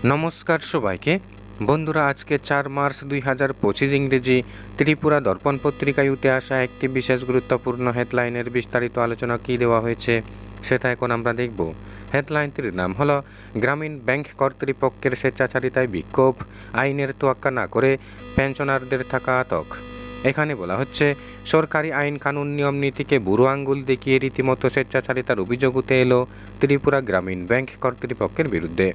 নমস্কার সবাইকে বন্ধুরা, আজকে 4 মার্চ 2025 ইংরেজি ত্রিপুরা দর্পণ পত্রিকায় উঠে আসা একটি বিশেষ গুরুত্বপূর্ণ হেডলাইনের বিস্তারিত আলোচনা কী দেওয়া হয়েছে সেটা এখন আমরা দেখব। হেডলাইনটির নাম হলো গ্রামীণ ব্যাংক কর্তৃপক্ষের স্বেচ্ছাচারিতায় বিক্ষোভ, আইনের তোয়াক্কা না করে পেনশনারদের থাকা আটক। এখানে বলা হচ্ছে, সরকারি আইন কানুন নিয়ম নীতিকে বুড়ো আঙ্গুল দেখিয়ে রীতিমতো স্বেচ্ছাচারিতার অভিযোগ উঠে এলো ত্রিপুরা গ্রামীণ ব্যাংক কর্তৃপক্ষের বিরুদ্ধে।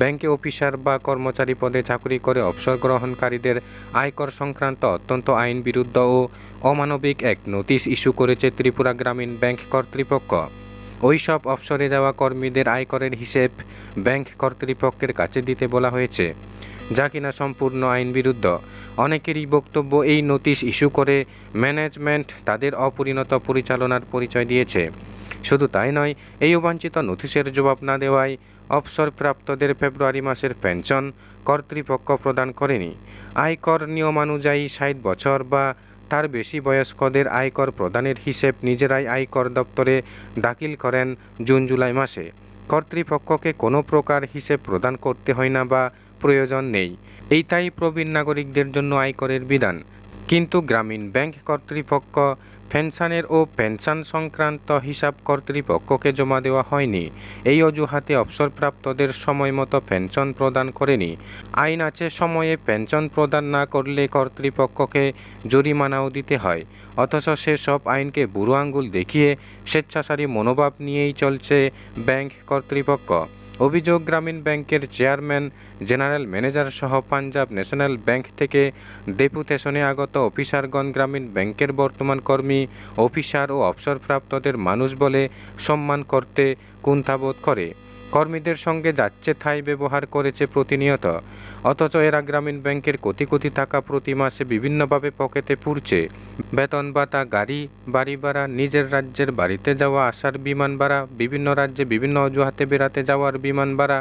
ব্যাংকে অফিসার বা কর্মচারী পদে চাকরি করে অবসর গ্রহণকারীদের আয়কর সংক্রান্ত অত্যন্ত আইন বিরুদ্ধ ও অমানবিক এক নোটিশ ইস্যু করেছে ত্রিপুরা গ্রামীণ ব্যাংক কর্তৃপক্ষ। ওইসব অবসরে যাওয়া কর্মীদের আয়করের হিসেব ব্যাংক কর্তৃপক্ষের কাছে দিতে বলা হয়েছে, যা কিনা সম্পূর্ণ আইন বিরুদ্ধ। অনেকেরই বক্তব্য, এই নোটিশ ইস্যু করে ম্যানেজমেন্ট তাদের অপরিণত পরিচালনার পরিচয় দিয়েছে। শুধু তাই নয়, এই অবাঞ্ছিত নোটিশের জবাব না দেওয়ায় অবসরপ্রাপ্তদের ফেব্রুয়ারি মাসের পেনশন কর্তৃপক্ষ প্রদান করেনি। আয়কর নিয়মানুযায়ী 60 বছর বা তার বেশি বয়স্কদের আয়কর প্রদানের হিসেব নিজেরাই আয়কর দপ্তরে দাখিল করেন জুন জুলাই মাসে। কর্তৃপক্ষকে কোনো প্রকার হিসেব প্রদান করতে হয় না বা প্রয়োজন নেই। এইটাই প্রবীণ নাগরিকদের জন্য আয়করের বিধান। কিন্তু গ্রামীণ ব্যাংক কর্তৃপক্ষ পেনশনের ও পেনশন সংক্রান্ত হিসাব কর্তৃপক্ষকে জমা দেওয়া হয়নি। এই অজুহাতে অবসরপ্রাপ্তদের সময় মতো পেনশন প্রদান করেনি। আইন আছে, সময়ে পেনশন প্রদান না করলে কর্তৃপক্ষকে জরিমানাও দিতে হয়। অথচ সেসব আইনকে বুড়ো আঙ্গুল দেখিয়ে স্বেচ্ছাচারী মনোভাব নিয়েই চলছে ব্যাংক কর্তৃপক্ষ। অভিযোগ, গ্রামীণ ব্যাংকের চেয়ারম্যান, জেনারেল ম্যানেজার সহ পাঞ্জাব ন্যাশনাল ব্যাংক থেকে ডেপুটেশনে আগত অফিসারগণ গ্রামীণ ব্যাংকের বর্তমান কর্মী, অফিসার ও অবসরপ্রাপ্তদের মানুষ বলে সম্মান করতে কুণ্ঠাবোধ করে কর্মীদের সঙ্গে যাচ্ছে তাই ব্যবহার করেছে প্রতিনিয়ত। অথচ এরা গ্রামীণ ব্যাংকের কোটি কোটি টাকা প্রতি মাসে বিভিন্নভাবে পকেটে পুরছে। বেতন ভাতা, গাড়ি বাড়ি ভাড়া, নিজের রাজ্যের বাড়িতে যাওয়া আসার বিমান ভাড়া, বিভিন্ন রাজ্যে বিভিন্ন অজুহাতে বেড়াতে যাওয়ার বিমান ভাড়া,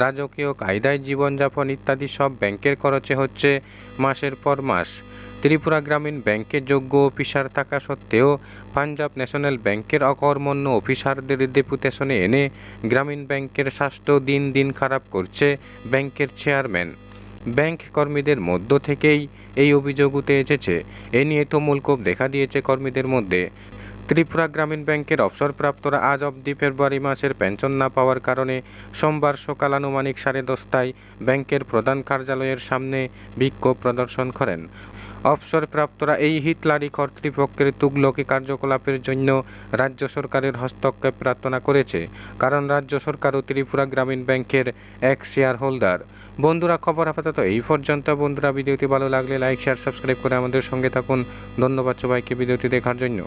রাজকীয় কায়দায় জীবনযাপন ইত্যাদি সব ব্যাংকের খরচে হচ্ছে মাসের পর মাস। ত্রিপুরা গ্রামীণ ব্যাংকে যোগ্য অফিসার থাকা সত্ত্বেও পাঞ্জাব ন্যাশনাল ব্যাংকের অকর্মণ্য অফিসারদের ডেপুটেশনে এনে গ্রামীণ ব্যাংকের স্বাস্থ্য দিন দিন খারাপ করছে ব্যাংকের চেয়ারম্যান। ব্যাংক কর্মীদের মধ্য থেকেই এই অভিযোগ উঠে এসেছে। এ নিয়ে তুমুল ক্ষোভ দেখা দিয়েছে কর্মীদের মধ্যে। ত্রিপুরা গ্রামীণ ব্যাংকের অবসরপ্রাপ্তরা আজ অবধি ফেব্রুয়ারি মাসের পেনশন না পাওয়ার কারণে সোমবার সকাল আনুমানিক 10:30টায় ব্যাংকের প্রধান কার্যালয়ের সামনে বিক্ষোভ প্রদর্শন করেন। অবসরপ্রাপ্তরা এই হিটলারি কর্তৃপক্ষের তুগলকি কার্যকলাপের জন্য রাজ্য সরকারের হস্তক্ষেপ প্রার্থনা করেছে, কারণ রাজ্য সরকারও ত্রিপুরা গ্রামীণ ব্যাংকের এক শেয়ার হোল্ডার। বন্ধুরা, খবর আপাতত এই পর্যন্ত। বন্ধুরা, ভিডিওটি ভালো লাগলে লাইক, শেয়ার, সাবস্ক্রাইব করে আমাদের সঙ্গে থাকুন। ধন্যবাদ সবাইকে ভিডিওটি দেখার জন্য।